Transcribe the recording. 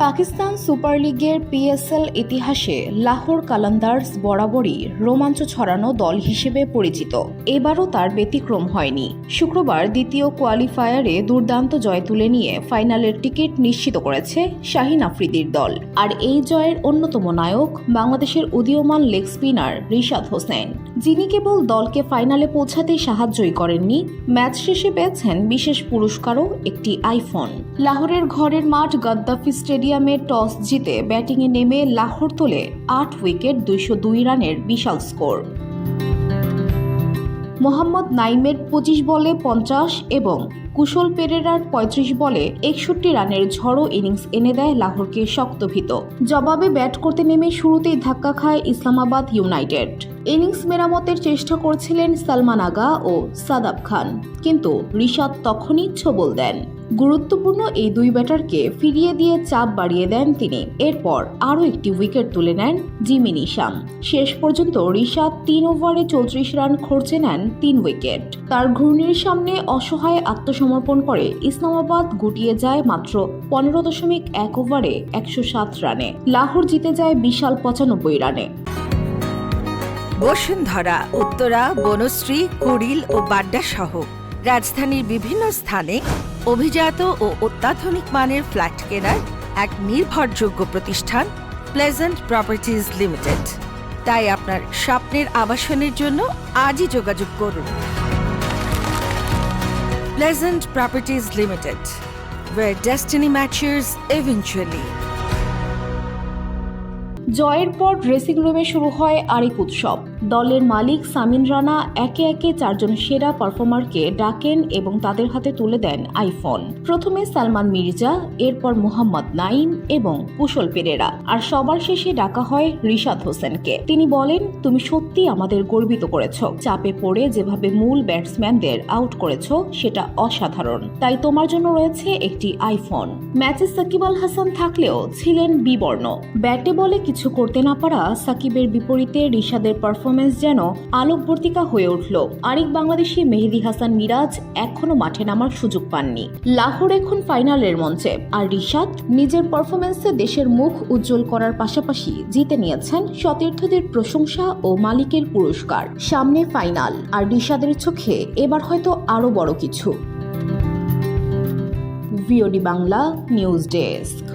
Pakistan super লিগের PSL ইতিহাসে লাহোর কালান্দার্স বরাবরই রোমাঞ্চ ছড়ানো দল হিসেবে পরিচিত। এবারও তার ব্যতিক্রম হয়নি। শুক্রবার দ্বিতীয় কোয়ালিফায়ারে দুর্দান্ত জয় তুলে নিয়ে ফাইনালের টিকিট নিশ্চিত করেছে শাহিন আফ্রিদির দল। আর এই জয়ের অন্যতম নায়ক বাংলাদেশের উদীয়মান লেগ স্পিনার রিশাদ হোসেন, যিনি কেবল দলকে ফাইনালে পৌঁছাতেই সাহায্যই করেননি, ম্যাচ শেষে পেয়েছেন বিশেষ পুরস্কারও একটি আইফোন। লাহোরের ঘরের মাঠ গাদ্দাফি স্টেডিয়ামে টস জিতে ব্যাটিংয়ে নেমে লাহোর তোলে ৮ উইকেট ২০২ রানের বিশাল স্কোর। মোহাম্মদ নাইমের ২৫ বলে ৫০ এবং কুশল পেরেরার ৩৫ বলে ৬১ রানের ঝড়ো ইনিংস এনে দেয় লাহোরকে শক্তভীত। জবাবে ব্যাট করতে নেমে শুরুতেই ধাক্কা খায় ইসলামাবাদ ইউনাইটেড। ইনিংস মেরামতের চেষ্টা করছিলেন সালমান আগা ও সাদাব খান, কিন্তু রিশাদ তখনই ছোবল দেন। গুরুত্বপূর্ণ এই দুই ব্যাটারকে ফিরিয়ে দিয়ে চাপ বাড়িয়ে দেন তিনি। এরপর আরও একটি উইকেট তুলে নেন জিমি নিশাম। শেষ পর্যন্ত রিশাদ ৩ ওভারে ৩৪ রান খরচে নেন ৩ উইকেট। তার ঘূর্ণির সামনে অসহায় আত্মসমর্পণ করে ইসলামাবাদ গুটিয়ে যায় মাত্র ১৫.১ ওভারে ১০৭ রানে। লাহোর জিতে যায় বিশাল ৯৫ রানে। বসুন্ধরা, উত্তরা, বনশ্রী, কুড়িল ও বাড্ডা সহ রাজধানীর বিভিন্ন স্থানে অভিজাত ও অত্যাধুনিক মানের ফ্ল্যাট কেনার এক নির্ভরযোগ্য প্রতিষ্ঠান প্লেজেন্ট প্রপার্টিজ লিমিটেড। তাই আপনার স্বপ্নের আবাসনের জন্য আজই যোগাযোগ করুন। Pleasant properties limited, where destiny matches eventually. জয়ের পর ড্রেসিং রুমে শুরু হয় আরেক উৎসব। দলের মালিক সামিন রানা একে একে ৪ জন সেরা পারফর্মারকে ডাকেন এবং তাদের হাতে তুলে দেন আইফোন। প্রথমে সালমান মির্জা, এরপর মোহাম্মদ নাইম এবং কুশল পেরেরা, আর সবার শেষে ডাকা হয় রিশাদ হোসেনকে। তিনি বলেন, তুমি সত্যি আমাদের গর্বিত করেছ। চাপে পড়ে যেভাবে মূল ব্যাটসম্যানদের আউট করেছ সেটা অসাধারণ। তাই তোমার জন্য রয়েছে একটি আইফোন। ম্যাচে সাকিব আল হাসান থাকলেও ছিলেন বিবর্ণ। ব্যাটে বলে কিছু করতে না পারা সাকিবের বিপরীতে রিশাদের পারফরমেন্স যেন আলোকবর্তিকা হয়ে উঠল। আরেক বাংলাদেশি মেহেদী হাসান মিরাজ এখনো মাঠে নামার সুযোগ পাননি। লাহোর এখন ফাইনালের মঞ্চে, আর রিশাদ নিজের পারফরমেন্সে দেশের মুখ উজ্জ্বল করার পাশাপাশি জিতে নিয়েছেন সতীর্থদের প্রশংসা ও মালিকের পুরস্কার। সামনে ফাইনাল, আর রিশাদের চোখে এবার হয়তো আরো বড় কিছু। VOD Bangla news desk.